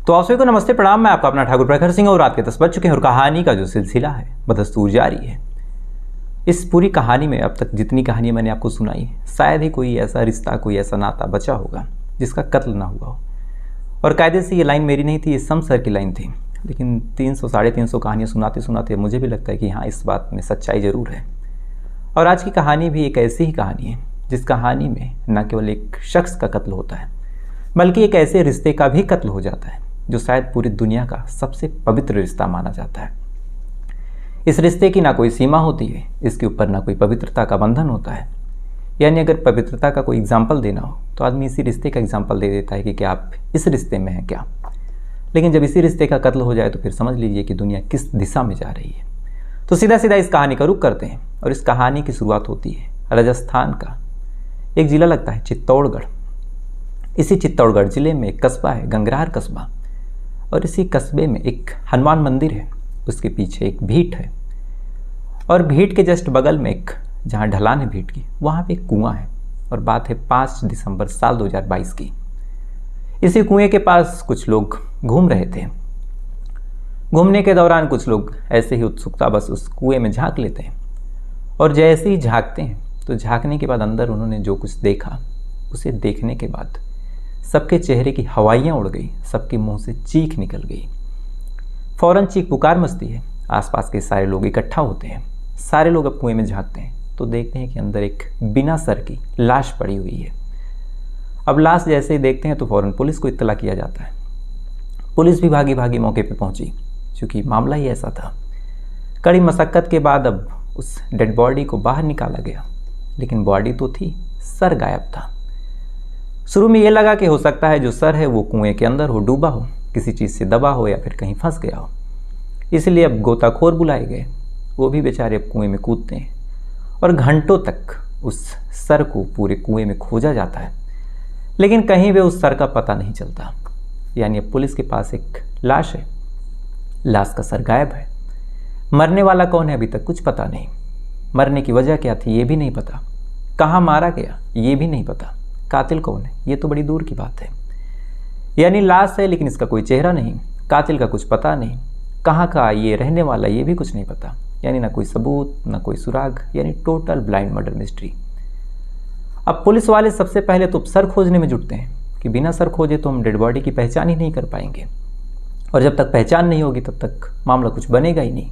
तो आप सभी को नमस्ते प्रणाम। मैं आपका अपना ठाकुर प्रखर सिंह और रात के 10 बज चुके हैं और कहानी का जो सिलसिला है बदस्तूर जारी है। इस पूरी कहानी में अब तक जितनी कहानियां मैंने आपको सुनाई शायद ही कोई ऐसा रिश्ता, कोई ऐसा नाता बचा होगा जिसका कत्ल ना हुआ हो। और कायदे से ये लाइन मेरी नहीं थी, ये सम सर की लाइन थी। लेकिन 300 साढ़े 300 कहानियाँ सुनाते सुनाते मुझे भी लगता है कि हाँ, इस बात में सच्चाई ज़रूर है। और आज की कहानी भी एक ऐसी ही कहानी है जिस कहानी में न केवल एक शख्स का कत्ल होता है बल्कि एक ऐसे रिश्ते का भी कत्ल हो जाता है जो शायद पूरी दुनिया का सबसे पवित्र रिश्ता माना जाता है। इस रिश्ते की ना कोई सीमा होती है, इसके ऊपर ना कोई पवित्रता का बंधन होता है। यानी अगर पवित्रता का कोई एग्जाम्पल देना हो तो आदमी इसी रिश्ते का एग्जाम्पल दे देता है कि क्या आप इस रिश्ते में हैं क्या। लेकिन जब इसी रिश्ते का कत्ल हो जाए तो फिर समझ लीजिए कि दुनिया किस दिशा में जा रही है। तो सीधा सीधा इस कहानी का रुख करते हैं और इस कहानी की शुरुआत होती है राजस्थान का एक ज़िला लगता है चित्तौड़गढ़। इसी चित्तौड़गढ़ ज़िले में एक कस्बा है गंगरार कस्बा, और इसी कस्बे में एक हनुमान मंदिर है, उसके पीछे एक भीट है और भीट के जस्ट बगल में एक जहाँ ढलान है भीट की वहाँ पे एक कुआं है। और बात है 5 दिसंबर साल 2022 की। इसी कुएं के पास कुछ लोग घूम रहे थे। घूमने के दौरान कुछ लोग ऐसे ही उत्सुकता बस उस कुएं में झांक लेते हैं और जैसे ही झांकते हैं तो झांकने के बाद अंदर उन्होंने जो कुछ देखा उसे देखने के बाद सबके चेहरे की हवाइयाँ उड़ गई, सबके मुंह से चीख निकल गई। फौरन चीख पुकार मचती है, आसपास के सारे लोग इकट्ठा होते हैं। सारे लोग अब कुएं में झांकते हैं तो देखते हैं कि अंदर एक बिना सर की लाश पड़ी हुई है। अब लाश जैसे ही देखते हैं तो फौरन पुलिस को इत्तला किया जाता है। पुलिस भी भागी भागी मौके पर पहुंची क्योंकि मामला ही ऐसा था। कड़ी मशक्कत के बाद अब उस डेड बॉडी को बाहर निकाला गया, लेकिन बॉडी तो थी, सर गायब था। शुरू में ये लगा कि हो सकता है जो सर है वो कुएं के अंदर हो, डूबा हो, किसी चीज़ से दबा हो या फिर कहीं फंस गया हो। इसलिए अब गोताखोर बुलाए गए। वो भी बेचारे अब कुएं में कूदते हैं और घंटों तक उस सर को पूरे कुएं में खोजा जाता है, लेकिन कहीं भी उस सर का पता नहीं चलता। यानी अब पुलिस के पास एक लाश है, लाश का सर गायब है। मरने वाला कौन है अभी तक कुछ पता नहीं। मरने की वजह क्या थी ये भी नहीं पता। कहाँ मारा गया ये भी नहीं पता। कातिल कौन है ये तो बड़ी दूर की बात है। यानी लाश है लेकिन इसका कोई चेहरा नहीं, कातिल का कुछ पता नहीं, कहाँ का ये रहने वाला ये भी कुछ नहीं पता। यानी ना कोई सबूत ना कोई सुराग, यानी टोटल ब्लाइंड मर्डर मिस्ट्री। अब पुलिस वाले सबसे पहले तो सर खोजने में जुटते हैं कि बिना सर खोजे तो हम डेड बॉडी की पहचान ही नहीं कर पाएंगे, और जब तक पहचान नहीं होगी तब तक मामला कुछ बनेगा ही नहीं।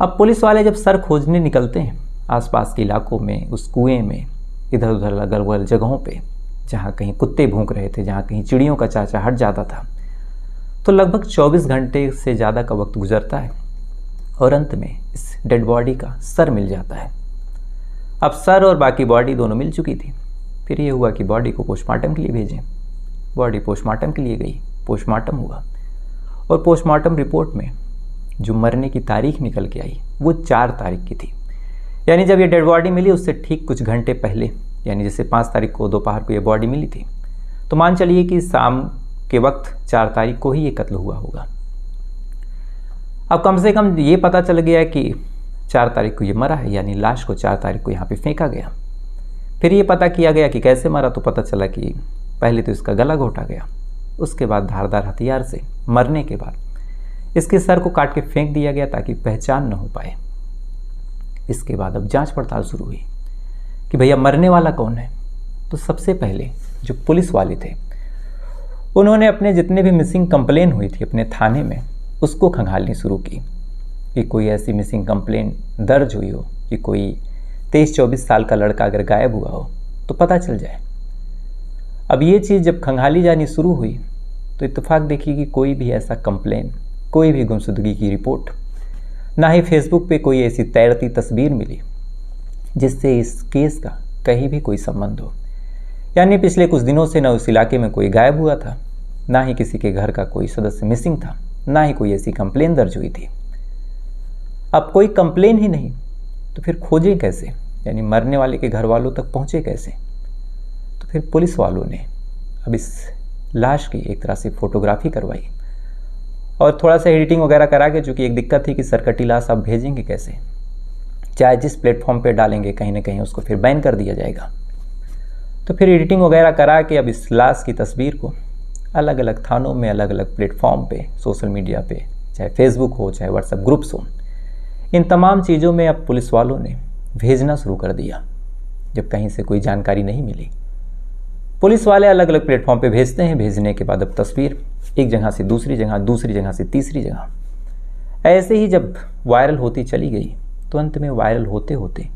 अब पुलिस वाले जब सर खोजने निकलते हैं आसपास के इलाकों में, उस कुएं में, इधर उधर अलग अलग जगहों पे, जहाँ कहीं कुत्ते भौंक रहे थे, जहाँ कहीं चिड़ियों का चाचा हट जाता था, तो लगभग 24 घंटे से ज़्यादा का वक्त गुजरता है और अंत में इस डेड बॉडी का सर मिल जाता है। अब सर और बाकी बॉडी दोनों मिल चुकी थी। फिर ये हुआ कि बॉडी को पोस्टमार्टम के लिए भेजें। बॉडी पोस्टमार्टम के लिए गई, पोस्टमार्टम हुआ और पोस्टमार्टम रिपोर्ट में जो मरने की तारीख निकल के आई वो 4 तारीख की थी। यानी जब ये डेड बॉडी मिली उससे ठीक कुछ घंटे पहले, यानी जैसे 5 तारीख को दोपहर को ये बॉडी मिली थी, तो मान चलिए कि शाम के वक्त 4 तारीख को ही ये कत्ल हुआ होगा। अब कम से कम ये पता चल गया कि 4 तारीख को ये मरा है, यानी लाश को 4 तारीख को यहाँ पे फेंका गया। फिर ये पता किया गया कि कैसे मरा, तो पता चला कि पहले तो इसका गला घोटा गया, उसके बाद धारदार हथियार से मरने के बाद इसके सर को काट के फेंक दिया गया ताकि पहचान न हो पाए। इसके बाद अब जांच पड़ताल शुरू हुई कि भैया मरने वाला कौन है। तो सबसे पहले जो पुलिस वाले थे उन्होंने अपने जितने भी मिसिंग कंप्लेन हुई थी अपने थाने में उसको खंगालनी शुरू की कि कोई ऐसी मिसिंग कंप्लेन दर्ज हुई हो कि कोई 23-24 साल का लड़का अगर गायब हुआ हो तो पता चल जाए। अब ये चीज़ जब खंगाली जानी शुरू हुई तो इत्तेफाक देखिए कि कोई भी ऐसा कंप्लेन, कोई भी गुमशुदगी की रिपोर्ट, ना ही फेसबुक पे कोई ऐसी तैरती तस्वीर मिली जिससे इस केस का कहीं भी कोई संबंध हो। यानी पिछले कुछ दिनों से ना उस इलाके में कोई गायब हुआ था, ना ही किसी के घर का कोई सदस्य मिसिंग था, ना ही कोई ऐसी कंप्लेन दर्ज हुई थी। अब कोई कंप्लेन ही नहीं तो फिर खोजें कैसे, यानी मरने वाले के घर वालों तक पहुँचे कैसे। तो फिर पुलिस वालों ने अब इस लाश की एक तरह से फोटोग्राफी करवाई और थोड़ा सा एडिटिंग वगैरह करा के, चूँकि एक दिक्कत थी कि सरकटी लाश आप भेजेंगे कैसे, चाहे जिस प्लेटफॉर्म पे डालेंगे कहीं ना कहीं उसको फिर बैन कर दिया जाएगा। तो फिर एडिटिंग वगैरह करा के अब इस लाश की तस्वीर को अलग अलग थानों में, अलग अलग प्लेटफॉर्म पे, सोशल मीडिया पे, चाहे फेसबुक हो, चाहे व्हाट्सएप ग्रुप्स हो, इन तमाम चीज़ों में अब पुलिस वालों ने भेजना शुरू कर दिया। जब कहीं से कोई जानकारी नहीं मिली, पुलिस वाले अलग अलग प्लेटफॉर्म पे भेजते हैं। भेजने के बाद अब तस्वीर एक जगह से दूसरी जगह, दूसरी जगह से तीसरी जगह, ऐसे ही जब वायरल होती चली गई तो अंत में वायरल होते होते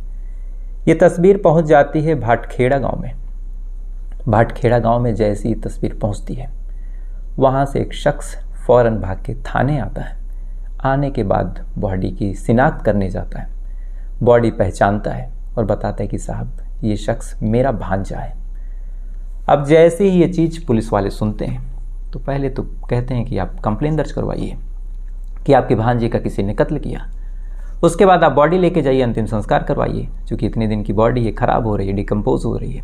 ये तस्वीर पहुंच जाती है भाटखेड़ा गांव में। भाटखेड़ा गांव में जैसी ही तस्वीर पहुंचती है, वहां से एक शख्स फ़ौरन भाग के थाने आता है। आने के बाद बॉडी की शिनाख्त करने जाता है। बॉडी पहचानता है और बताता है कि साहब ये शख्स मेरा भांजा है। अब जैसे ही ये चीज़ पुलिस वाले सुनते हैं तो पहले तो कहते हैं कि आप कंप्लेन दर्ज करवाइए कि आपके भांजे का किसी ने कत्ल किया। उसके बाद आप बॉडी लेके जाइए, अंतिम संस्कार करवाइए, क्योंकि इतने दिन की बॉडी है, ख़राब हो रही है, डिकम्पोज हो रही है।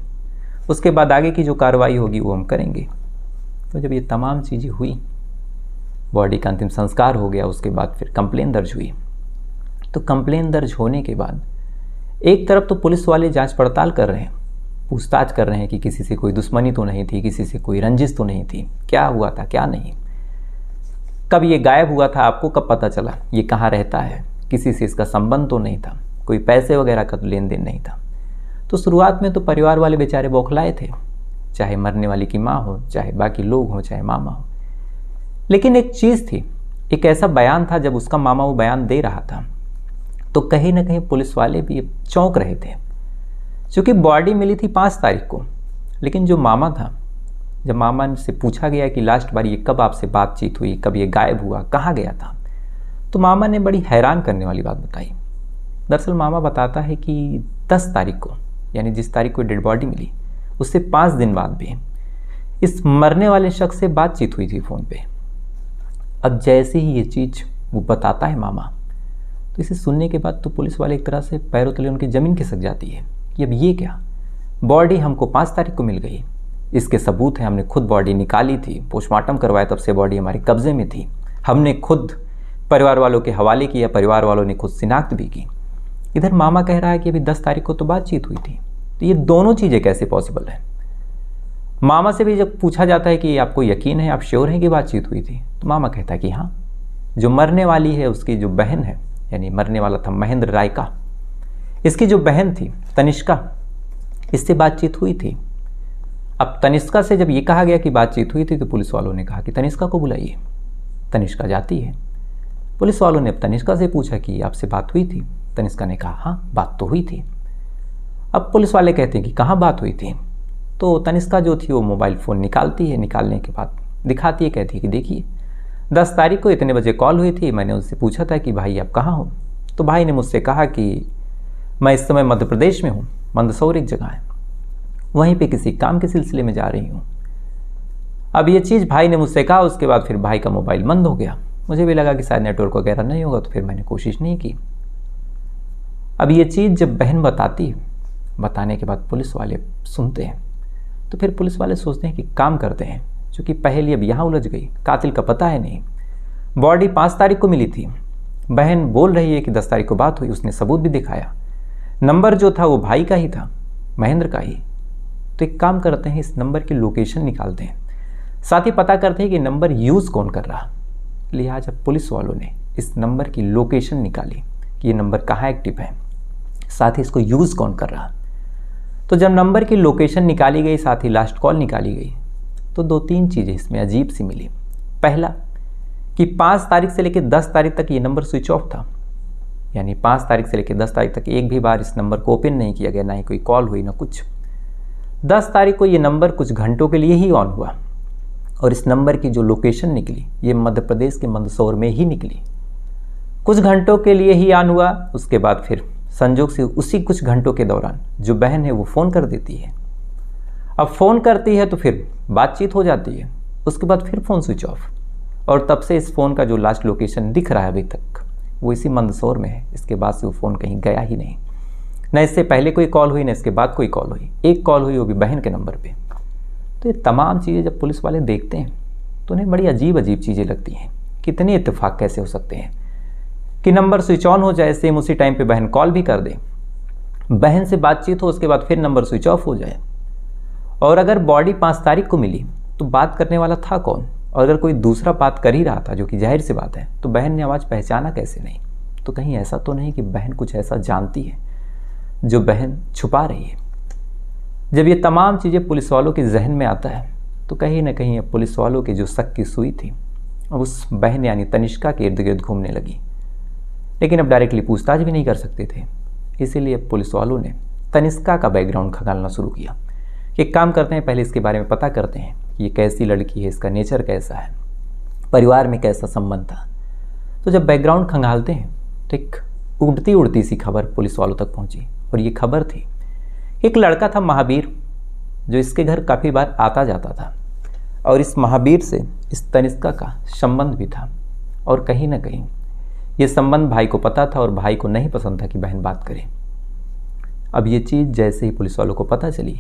उसके बाद आगे की जो कार्रवाई होगी वो हम करेंगे। तो जब ये तमाम चीज़ें हुई, बॉडी का अंतिम संस्कार हो गया, उसके बाद फिर कंप्लेन दर्ज हुई। तो कंप्लेन दर्ज होने के बाद एक तरफ तो पुलिस वाले जांच पड़ताल कर रहे हैं, पूछताछ कर रहे हैं कि किसी से कोई दुश्मनी तो नहीं थी, किसी से कोई रंजिश तो नहीं थी, क्या हुआ था क्या नहीं, कब ये गायब हुआ था, आपको कब पता चला, ये कहाँ रहता है, किसी से इसका संबंध तो नहीं था, कोई पैसे वगैरह का तो लेन देन नहीं था। तो शुरुआत में तो परिवार वाले बेचारे बौखलाए थे, चाहे मरने वाली की माँ हो, चाहे बाकी लोग हों, चाहे मामा हो। लेकिन एक चीज़ थी, एक ऐसा बयान था, जब उसका मामा वो बयान दे रहा था तो कहीं ना कहीं पुलिस वाले भी चौंक रहे थे। क्योंकि बॉडी मिली थी 5 तारीख को, लेकिन जो मामा था, जब मामा से पूछा गया कि लास्ट बार ये कब आपसे बातचीत हुई, कब ये गायब हुआ, कहाँ गया था, तो मामा ने बड़ी हैरान करने वाली बात बताई। दरअसल मामा बताता है कि 10 तारीख को, यानी जिस तारीख को डेड बॉडी मिली, उससे 5 दिन बाद भी इस मरने वाले शख्स से बातचीत हुई थी फ़ोन पे। अब जैसे ही ये चीज़ वो बताता है मामा, तो इसे सुनने के बाद तो पुलिस वाले एक तरह से पैरों तले उनकी ज़मीन खिसक जाती है कि अब ये क्या, बॉडी हमको 5 तारीख को मिल गई, इसके सबूत हैं, हमने खुद बॉडी निकाली थी, पोस्टमार्टम करवाया, तब से बॉडी हमारे कब्ज़े में थी, हमने खुद परिवार वालों के हवाले किया, परिवार वालों ने खुद शिनाख्त भी की। इधर मामा कह रहा है कि अभी 10 तारीख को तो बातचीत हुई थी। तो ये दोनों चीज़ें कैसे पॉसिबल है? मामा से भी जब पूछा जाता है कि आपको यकीन है, आप श्योर हैं कि बातचीत हुई थी, तो मामा कहता है कि हाँ, जो मरने वाली है उसकी जो बहन है, यानी मरने वाला था महेंद्र रायका, इसकी जो बहन थी तनिष्का, इससे बातचीत हुई थी। अब तनिष्का से जब ये कहा गया कि बातचीत हुई थी, तो पुलिस वालों ने कहा कि तनिष्का को बुलाइए। तनिष्का जाती है। पुलिस वालों ने अब तनिष्का से पूछा कि आपसे बात हुई थी? तनिष्का ने कहा हाँ, बात तो हुई थी। अब पुलिस वाले कहते हैं कि कहाँ बात हुई थी? तो तनिष्का जो थी वो मोबाइल फ़ोन निकालती है, निकालने के बाद दिखाती है, कहती है कि देखिए 10 तारीख को इतने बजे कॉल हुई थी, मैंने उनसे पूछा था कि भाई आप कहाँ हो, तो भाई ने मुझसे कहा कि मैं इस समय मध्य प्रदेश में हूँ, मंदसौर एक जगह है, वहीं पे किसी काम के सिलसिले में जा रही हूँ। अब ये चीज़ भाई ने मुझसे कहा, उसके बाद फिर भाई का मोबाइल बंद हो गया। मुझे भी लगा कि शायद नेटवर्क वगैरह नहीं होगा, तो फिर मैंने कोशिश नहीं की। अब ये चीज़ जब बहन बताती है, बताने के बाद पुलिस वाले सुनते हैं, तो फिर पुलिस वाले सोचते हैं कि काम करते हैं, क्योंकि पहले अब यहाँ उलझ गई, कातिल का पता है नहीं। बॉडी 5 तारीख को मिली थी, बहन बोल रही है कि 10 तारीख को बात हुई, उसने सबूत भी दिखाया, नंबर जो था वो भाई का ही था, महेंद्र का ही। तो एक काम करते हैं, इस नंबर की लोकेशन निकालते हैं, साथ ही पता करते हैं कि नंबर यूज़ कौन कर रहा। लिहाजा पुलिस वालों ने इस नंबर की लोकेशन निकाली कि ये नंबर कहाँ एक्टिव है, साथ ही इसको यूज़ कौन कर रहा। तो जब नंबर की लोकेशन निकाली गई, साथ ही लास्ट कॉल निकाली गई, तो 2-3 चीज़ें इसमें अजीब सी मिली। पहला कि 5 तारीख से लेकर 10 तारीख तक ये नंबर स्विच ऑफ था, यानी 5 तारीख से लेकर 10 तारीख तक एक भी बार इस नंबर को ओपन नहीं किया गया, ना ही कोई कॉल हुई ना कुछ। 10 तारीख को ये नंबर कुछ घंटों के लिए ही ऑन हुआ, और इस नंबर की जो लोकेशन निकली ये मध्य प्रदेश के मंदसौर में ही निकली। कुछ घंटों के लिए ही ऑन हुआ, उसके बाद फिर संजोग से उसी कुछ घंटों के दौरान जो बहन है वो फ़ोन कर देती है। अब फ़ोन करती है तो फिर बातचीत हो जाती है, उसके बाद फिर फ़ोन स्विच ऑफ, और तब से इस फ़ोन का जो लास्ट लोकेशन दिख रहा है अभी तक वो इसी मंदसौर में है। इसके बाद से वो फ़ोन कहीं गया ही नहीं, न इससे पहले कोई कॉल हुई, न इसके बाद कोई कॉल हुई। एक कॉल हुई वो भी बहन के नंबर पे। तो ये तमाम चीज़ें जब पुलिस वाले देखते हैं तो उन्हें बड़ी अजीब अजीब चीज़ें लगती हैं। कितने इत्तेफाक कैसे हो सकते हैं कि नंबर स्विच ऑन हो जाए, सेम उसी टाइम पे बहन कॉल भी कर दे, बहन से बातचीत हो, उसके बाद फिर नंबर स्विच ऑफ हो जाए। और अगर बॉडी 5 तारीख को मिली तो बात करने वाला था कौन? और अगर कोई दूसरा बात कर ही रहा था, जो कि जाहिर सी बात है, तो बहन ने आवाज़ पहचाना कैसे नहीं? तो कहीं ऐसा तो नहीं कि बहन कुछ ऐसा जानती है जो बहन छुपा रही है? जब ये तमाम चीज़ें पुलिस वालों के जहन में आता है तो कहीं ना कहीं अब पुलिस वालों की जो शक की सुई थी अब उस बहन यानी तनिष्का के इर्द गिर्द घूमने लगी। लेकिन अब डायरेक्टली पूछताछ भी नहीं कर सकते थे, इसीलिए पुलिस वालों ने तनिष्का का बैकग्राउंड खंगालना शुरू किया। एक काम करते हैं, पहले इसके बारे में पता करते हैं कि ये कैसी लड़की है, इसका नेचर कैसा है, परिवार में कैसा संबंध था। तो जब बैकग्राउंड खंगालते हैं तो एक उड़ती उड़ती सी खबर पुलिस वालों तक पहुंची, और ये खबर थी एक लड़का था महावीर, जो इसके घर काफ़ी बार आता जाता था, और इस महावीर से इस तनिष्का का संबंध भी था। और कहीं ना कहीं ये संबंध भाई को पता था और भाई को नहीं पसंद था कि बहन बात करे। अब ये चीज़ जैसे ही पुलिस वालों को पता चली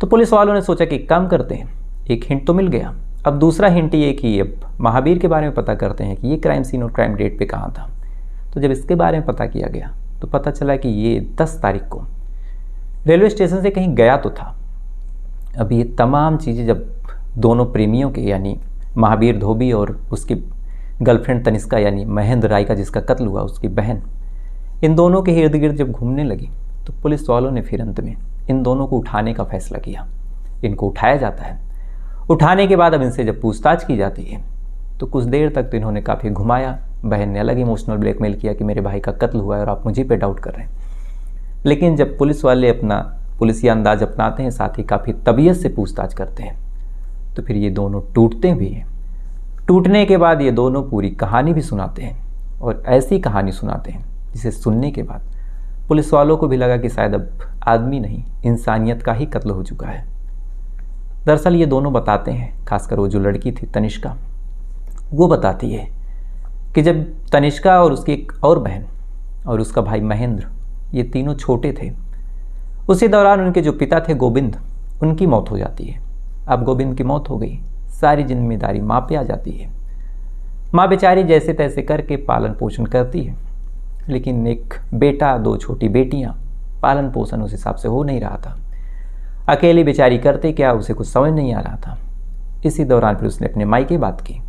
तो पुलिस वालों ने सोचा कि काम करते हैं, एक हिंट तो मिल गया, अब दूसरा हिंट ये कि अब महावीर के बारे में पता करते हैं कि ये क्राइम सीन और क्राइम डेट पे कहाँ था। तो जब इसके बारे में पता किया गया तो पता चला कि ये 10 तारीख को रेलवे स्टेशन से कहीं गया तो था। अब ये तमाम चीज़ें जब दोनों प्रेमियों के यानी महावीर धोबी और उसकी गर्लफ्रेंड तनिष्का यानी महेंद्र राय का जिसका कत्ल हुआ, उसकी बहन, इन दोनों के इर्द गिर्द जब घूमने लगी तो पुलिस वालों ने फिर अंत में इन दोनों को उठाने का फैसला किया। इनको उठाया जाता है, उठाने के बाद अब इनसे जब पूछताछ की जाती है तो कुछ देर तक तो इन्होंने काफ़ी घुमाया। बहन ने अलग इमोशनल ब्लैकमेल किया कि मेरे भाई का कत्ल हुआ है और आप मुझे पे डाउट कर रहे हैं। लेकिन जब पुलिस वाले अपना पुलिसिया अंदाज अपनाते हैं, साथ ही काफ़ी तबीयत से पूछताछ करते हैं, तो फिर ये दोनों टूटते भी हैं। टूटने के बाद ये दोनों पूरी कहानी भी सुनाते हैं, और ऐसी कहानी सुनाते हैं जिसे सुनने के बाद पुलिस वालों को भी लगा कि शायद अब आदमी नहीं इंसानियत का ही कत्ल हो चुका है। दरअसल ये दोनों बताते हैं, खासकर वो जो लड़की थी तनिष्का, वो बताती है कि जब तनिष्का और उसकी एक और बहन और उसका भाई महेंद्र, ये तीनों छोटे थे, उसी दौरान उनके जो पिता थे गोविंद, उनकी मौत हो जाती है। अब गोविंद की मौत हो गई, सारी जिम्मेदारी माँ पे आ जाती है। माँ बेचारी जैसे तैसे करके पालन पोषण करती है, लेकिन एक बेटा, 2 छोटी बेटियाँ, पालन पोषण उस हिसाब से हो नहीं रहा था। अकेली बेचारी करते क्या, उसे कुछ समझ नहीं आ रहा था। इसी दौरान फिर उसने अपने मायके बात की।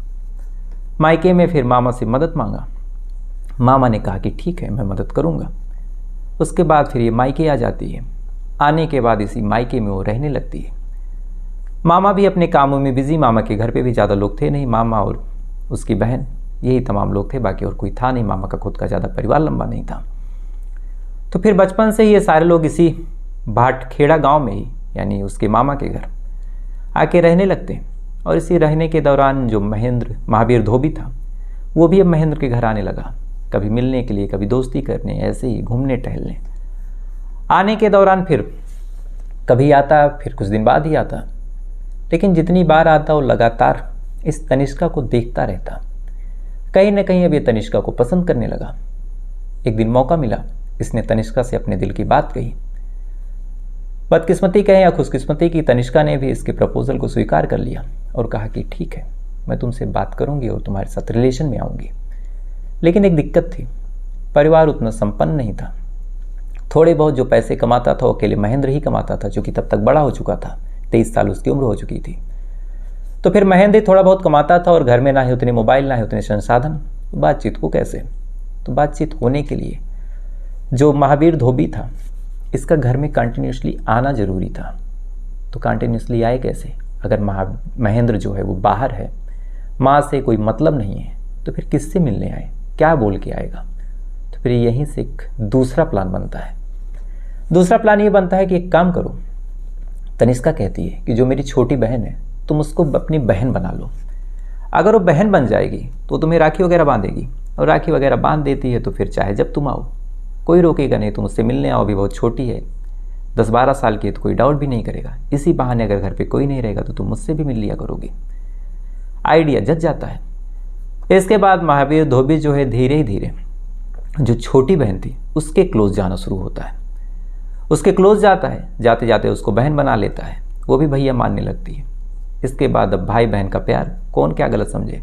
मायके में फिर मामा से मदद मांगा। मामा ने कहा कि ठीक है, मैं मदद करूँगा। उसके बाद फिर ये मायके आ जाती है। आने के बाद इसी मायके में वो रहने लगती है। मामा भी अपने कामों में बिजी, मामा के घर पे भी ज़्यादा लोग थे नहीं, मामा और उसकी बहन, यही तमाम लोग थे, बाकी और कोई था नहीं। मामा का खुद का ज़्यादा परिवार लंबा नहीं था। तो फिर बचपन से ही ये सारे लोग इसी भाटखेड़ा गांव में ही यानी उसके मामा के घर आके रहने लगते। और इसी रहने के दौरान जो महावीर धोबी था, वो भी अब महेंद्र के घर आने लगा, कभी मिलने के लिए, कभी दोस्ती करने, ऐसे ही घूमने टहलने। आने के दौरान फिर कभी आता, फिर कुछ दिन बाद ही आता, लेकिन जितनी बार आता वो लगातार इस तनिष्का को देखता रहता। कहीं ना कहीं अब ये तनिष्का को पसंद करने लगा। एक दिन मौका मिला, इसने तनिष्का से अपने दिल की बात कही। बदकिस्मती कहें या खुशकिस्मती की, तनिष्का ने भी इसके प्रपोजल को स्वीकार कर लिया और कहा कि ठीक है, मैं तुमसे बात करूंगी और तुम्हारे साथ रिलेशन में आऊंगी। लेकिन एक दिक्कत थी, परिवार उतना संपन्न नहीं था। थोड़े बहुत जो पैसे कमाता था वो अकेले महेंद्र ही कमाता था, जो कि तब तक बड़ा हो चुका था, 23 साल उसकी उम्र हो चुकी थी। तो फिर महेंद्र थोड़ा बहुत कमाता था और घर में ना ही उतने मोबाइल, ना ही उतने संसाधन, तो बातचीत को कैसे? तो बातचीत होने के लिए जो महावीर धोबी था, इसका घर में कंटिन्यूसली आना जरूरी था। तो कंटिन्यूसली आए कैसे? अगर महेंद्र जो है वो बाहर है, माँ से कोई मतलब नहीं है, तो फिर किससे मिलने आए, क्या बोल के आएगा? तो फिर यहीं से एक दूसरा प्लान बनता है। दूसरा प्लान ये बनता है कि एक काम करो, तनिष्का कहती है कि जो मेरी छोटी बहन है तुम उसको अपनी बहन बना लो। अगर वो बहन बन जाएगी तो तुम्हें राखी वगैरह बांधेगी, और राखी वगैरह बांध देती है तो फिर चाहे जब तुम आओ, कोई रोकेगा नहीं। तुम उससे मिलने आओ, अभी बहुत छोटी है, 10-12 साल की है, तो कोई डाउट भी नहीं करेगा। इसी बहाने अगर घर पे कोई नहीं रहेगा तो तुम मुझसे भी मिल लिया करोगी। आइडिया जच जाता है। इसके बाद महावीर धोबी जो है धीरे धीरे जो छोटी बहन थी उसके क्लोज जाना शुरू होता है। उसके क्लोज जाता है, जाते जाते उसको बहन बना लेता है, वो भी भैया मानने लगती है। इसके बाद अब भाई बहन का प्यार कौन क्या गलत समझे।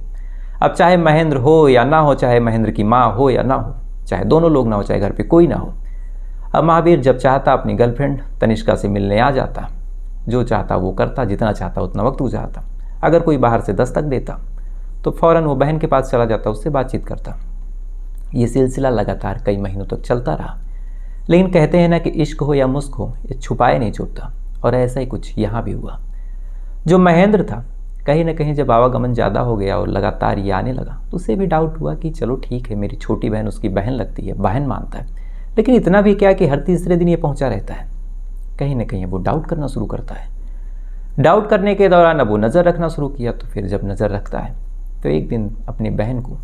अब चाहे महेंद्र हो या ना हो, चाहे महेंद्र की माँ हो या ना हो, चाहे दोनों लोग ना हो, चाहे घर पे कोई ना हो, अब महावीर जब चाहता अपनी गर्लफ्रेंड तनिष्का से मिलने आ जाता, जो चाहता वो करता, जितना चाहता उतना वक्त गुजारता। अगर कोई बाहर से दस्तक देता तो फ़ौरन वो बहन के पास चला जाता, उससे बातचीत करता। ये सिलसिला लगातार कई महीनों तक चलता रहा। लेकिन कहते हैं ना कि इश्क हो या मुस्क हो, ये छुपाए नहीं छूटता, और ऐसा ही कुछ यहाँ भी हुआ। जो महेंद्र था, कहीं ना कहीं जब आवागमन ज़्यादा हो गया और लगातार ये आने लगा तो उसे भी डाउट हुआ कि चलो ठीक है, मेरी छोटी बहन उसकी बहन लगती है, बहन मानता है, लेकिन इतना भी क्या कि हर तीसरे दिन ये पहुँचा रहता है। कहीं ना कहीं वो डाउट करना शुरू करता है। डाउट करने के दौरान अब वो नज़र रखना शुरू किया। तो फिर जब नज़र रखता है तो एक दिन अपनी बहन को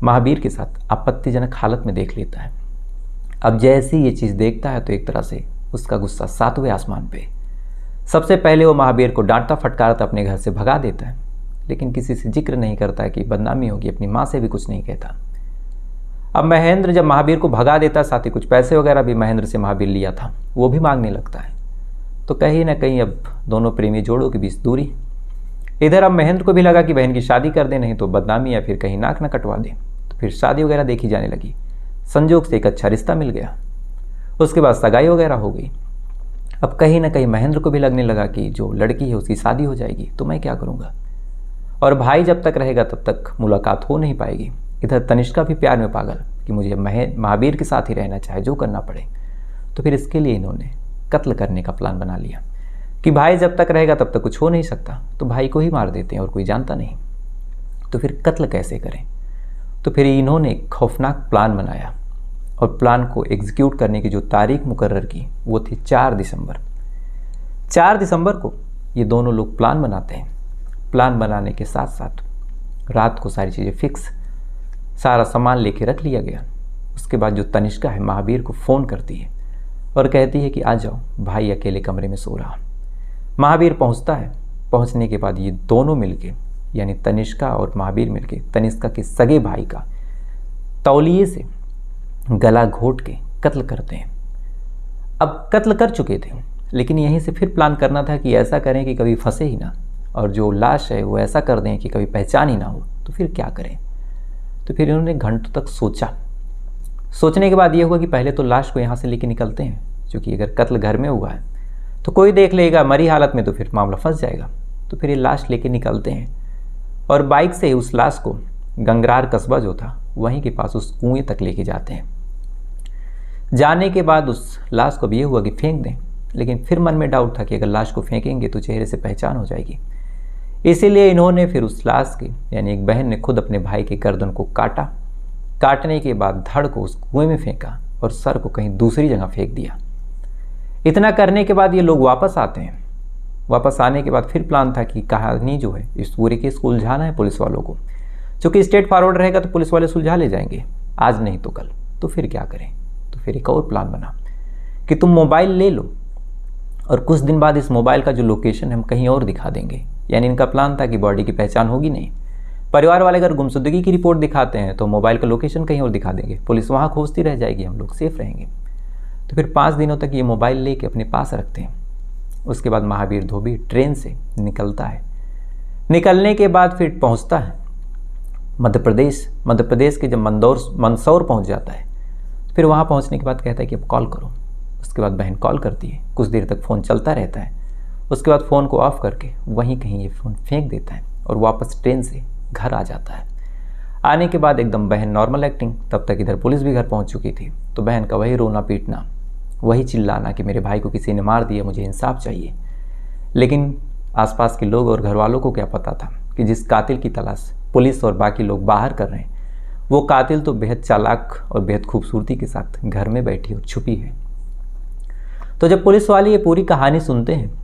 महावीर के साथ आपत्तिजनक हालत में देख लेता है। अब जैसे ही ये चीज़ देखता है तो एक तरह से उसका गुस्सा 7वें आसमान पे। सबसे पहले वो महावीर को डांटता फटकारता अपने घर से भगा देता है, लेकिन किसी से जिक्र नहीं करता है कि बदनामी होगी, अपनी माँ से भी कुछ नहीं कहता। अब महेंद्र जब महावीर को भगा देता, साथ ही कुछ पैसे वगैरह भी महेंद्र से महावीर लिया था वो भी मांगने लगता है। तो कहीं ना कहीं अब दोनों प्रेमी जोड़ों के बीच दूरी। इधर अब महेंद्र को भी लगा कि बहन की शादी कर दे, नहीं तो बदनामी या फिर कहीं नाक न कटवा दे। तो फिर शादी वगैरह देखी जाने लगी। संजोग से एक अच्छा रिश्ता मिल गया, उसके बाद सगाई वगैरह हो गई। अब कहीं ना कहीं महेंद्र को भी लगने लगा कि जो लड़की है उसकी शादी हो जाएगी तो मैं क्या करूँगा, और भाई जब तक रहेगा तब तक मुलाकात हो नहीं पाएगी। इधर तनिष्का भी प्यार में पागल कि मुझे महावीर के साथ ही रहना, चाहे जो करना पड़े। तो फिर इसके लिए इन्होंने कत्ल करने का प्लान बना लिया कि भाई जब तक रहेगा तब तक कुछ हो नहीं सकता, तो भाई को ही मार देते हैं और कोई जानता नहीं। तो फिर कत्ल कैसे करें? तो फिर इन्होंने एक खौफनाक प्लान बनाया, और प्लान को एग्जीक्यूट करने की जो तारीख मुकर्रर की वो थी 4 दिसंबर। 4 दिसंबर को ये दोनों लोग प्लान बनाते हैं। प्लान बनाने के साथ साथ रात को सारी चीज़ें फिक्स, सारा सामान लेके रख लिया गया। उसके बाद जो तनिष्का है महावीर को फ़ोन करती है और कहती है कि आ जाओ, भाई अकेले कमरे में सो रहा। महावीर पहुंचता है। पहुंचने के बाद ये दोनों मिलके, यानी तनिष्का और महावीर मिलके तनिष्का के सगे भाई का तौलिए से गला घोट के कत्ल करते हैं। अब कत्ल कर चुके थे, लेकिन यहीं से फिर प्लान करना था कि ऐसा करें कि कभी फंसे ही ना, और जो लाश है वो ऐसा कर दें कि कभी पहचान ही ना हो। तो फिर क्या करें? तो फिर इन्होंने घंटों तक सोचा। सोचने के बाद ये हुआ कि पहले तो लाश को यहाँ से लेके निकलते हैं, क्योंकि अगर कत्ल घर में हुआ है तो कोई देख लेगा मरी हालत में, तो फिर मामला फंस जाएगा। तो फिर ये लाश लेके निकलते हैं और बाइक से उस लाश को गंगरार कस्बा जो था वहीं के पास उस कुएं तक लेके जाते हैं। जाने के बाद उस लाश को भी ये हुआ कि फेंक दें, लेकिन फिर मन में डाउट था कि अगर लाश को फेंकेंगे तो चेहरे से पहचान हो जाएगी। इसीलिए इन्होंने फिर उस लाश के, यानी एक बहन ने खुद अपने भाई के गर्दन को काटा। काटने के बाद धड़ को उस कुएं में फेंका और सर को कहीं दूसरी जगह फेंक दिया। इतना करने के बाद ये लोग वापस आते हैं। वापस आने के बाद फिर प्लान था कि कहानी जो है इस पूरे केस को उलझाना है पुलिस वालों को, क्योंकि स्ट्रेट फॉरवर्ड रहेगा तो पुलिस वाले सुलझा ले जाएंगे, आज नहीं तो कल। तो फिर क्या करें? तो फिर एक और प्लान बना कि तुम मोबाइल ले लो और कुछ दिन बाद इस मोबाइल का जो लोकेशन हम कहीं और दिखा देंगे। यानी इनका प्लान था कि बॉडी की पहचान होगी नहीं, परिवार वाले अगर गुमशुदगी की रिपोर्ट दिखाते हैं तो मोबाइल का लोकेशन कहीं और दिखा देंगे, पुलिस वहाँ खोजती रह जाएगी, हम लोग सेफ रहेंगे। तो फिर 5 दिनों तक ये मोबाइल लेके अपने पास रखते हैं। उसके बाद महावीर धोबी ट्रेन से निकलता है। निकलने के बाद फिर पहुंचता है मध्य प्रदेश के जब मंदसौर पहुंच जाता है, फिर वहां पहुंचने के बाद कहता है कि अब कॉल करो। उसके बाद बहन कॉल करती है, कुछ देर तक फ़ोन चलता रहता है। उसके बाद फ़ोन को ऑफ करके वहीं कहीं ये फ़ोन फेंक देता है और वापस ट्रेन से घर आ जाता है। आने के बाद एकदम बहन नॉर्मल एक्टिंग। तब तक इधर पुलिस भी घर पहुंच चुकी थी। तो बहन का वही रोना पीटना, वही चिल्लाना कि मेरे भाई को किसी ने मार दिया, मुझे इंसाफ चाहिए। लेकिन आसपास के लोग और घर वालों को क्या पता था कि जिस कातिल की तलाश पुलिस और बाकी लोग बाहर कर रहे हैं, वो कातिल तो बेहद चालाक और बेहद खूबसूरती के साथ घर में बैठी और छुपी है। तो जब पुलिस वाले ये पूरी कहानी सुनते हैं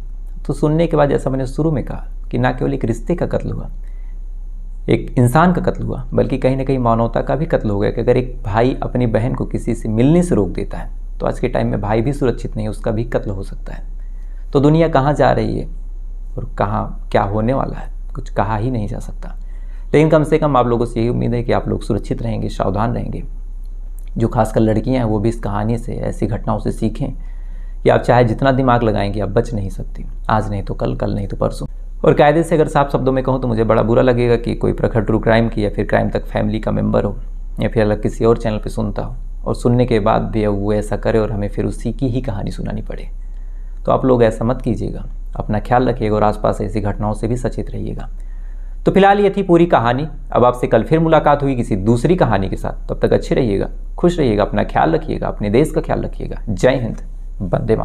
तो सुनने के बाद, जैसा मैंने शुरू में कहा, कि ना केवल एक रिश्ते का कत्ल हुआ, एक इंसान का कत्ल हुआ, बल्कि कहीं ना कहीं मानवता का भी कत्ल हो गया। कि अगर एक भाई अपनी बहन को किसी से मिलने से रोक देता है तो आज के टाइम में भाई भी सुरक्षित नहीं, उसका भी कत्ल हो सकता है। तो दुनिया कहाँ जा रही है और कहाँ क्या होने वाला है, कुछ कहा ही नहीं जा सकता। लेकिन कम से कम आप लोगों से यही उम्मीद है कि आप लोग सुरक्षित रहेंगे, सावधान रहेंगे। जो खासकर लड़कियां हैं वो भी इस कहानी से, ऐसी घटनाओं से सीखें कि आप चाहे जितना दिमाग लगाएंगे आप बच नहीं सकती। आज नहीं तो कल, कल नहीं तो परसों। और कायदे से अगर साफ शब्दों में कहूँ तो मुझे बड़ा बुरा लगेगा कि कोई प्रखर ट्रू क्राइम की या फिर क्राइम तक फैमिली का मेम्बर हो या फिर अलग किसी और चैनल पर सुनता हो और सुनने के बाद भी वो ऐसा करे और हमें फिर उसी की ही कहानी सुनानी पड़े। तो आप लोग ऐसा मत कीजिएगा, अपना ख्याल रखिएगा और आसपास ऐसी घटनाओं से भी सचेत रहिएगा। तो फिलहाल ये थी पूरी कहानी। अब आपसे कल फिर मुलाकात हुई किसी दूसरी कहानी के साथ। तब तक अच्छे रहिएगा, खुश रहिएगा, अपना ख्याल रखिएगा, अपने देश का ख्याल रखिएगा। जय हिंद, वंदे मातरम।